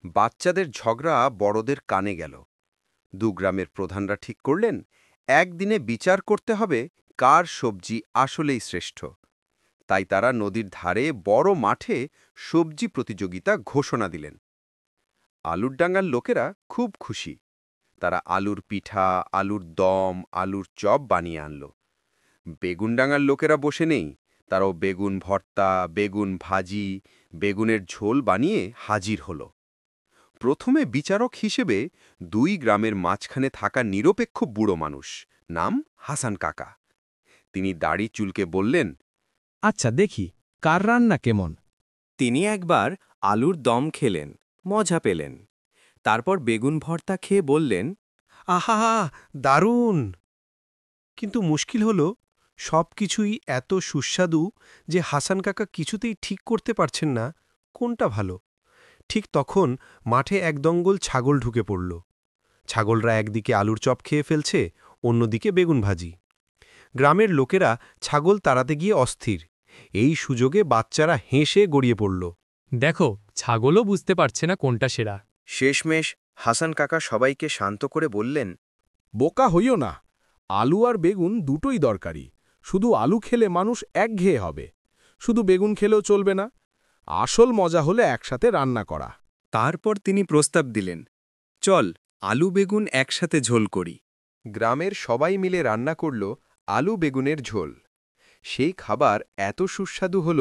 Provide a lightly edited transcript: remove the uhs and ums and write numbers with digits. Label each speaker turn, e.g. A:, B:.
A: বাচ্চাদের ঝগড়া বড়দের কানে গেল। দু গ্রামের প্রধানরা ঠিক করলেন একদিনে বিচার করতে হবে কার সবজি আসলেই শ্রেষ্ঠ। তাই তারা নদীর ধারে বড় মাঠে সবজি প্রতিযোগিতা ঘোষণা দিলেন। আলুর ডাঙ্গার লোকেরা খুব খুশি। তারা আলুর পিঠা, আলুর দম, আলুর চপ বানিয়ে আনল। বেগুনডাঙ্গার লোকেরা বসে নেই, তারাও বেগুন ভর্তা, বেগুন ভাজি, বেগুনের ঝোল বানিয়ে হাজির হলো। প্রথমে বিচারক হিসেবে দুই গ্রামের মাঝখানে থাকা নিরপেক্ষ বুড়ো মানুষ, নাম হাসান কাকা। তিনি দাড়ি চুলকে বললেন,
B: আচ্ছা দেখি কার রান্না কেমন।
C: তিনি একবার আলুর দম খেলেন, মজা পেলেন। তারপর বেগুন ভর্তা খেয়ে বললেন,
D: আহা, দারুণ! কিন্তু মুশকিল হলো সব কিছুই এত সুস্বাদু যে হাসান কাকা কিছুতেই ঠিক করতে পারছেন না কোনটা ভালো। ঠিক তখন মাঠে এক দঙ্গল ছাগল ঢুকে পড়ল। ছাগলরা একদিকে আলুর চপ খেয়ে ফেলছে, অন্যদিকে বেগুন ভাজি। গ্রামের লোকেরা ছাগল তাড়াতে গিয়ে অস্থির। এই সুযোগে বাচ্চারা হেসে গড়িয়ে পড়ল।
E: দেখো, ছাগলও বুঝতে পারছে না কোনটা সেরা।
C: শেষমেশ হাসান কাকা সবাইকে শান্ত করে বললেন,
F: বোকা হইও না, আলু আর বেগুন দুটোই দরকারি। শুধু আলু খেলে মানুষ একঘেয়ে হবে, শুধু বেগুন খেলেও চলবে না। আসল মজা হলে একসাথে রান্না করা।
C: তারপর তিনি প্রস্তাব দিলেন, চল আলু বেগুন একসাথে ঝোল করি।
A: গ্রামের সবাই মিলে রান্না করল আলু বেগুনের ঝোল। সেই খাবার এত সুস্বাদু হল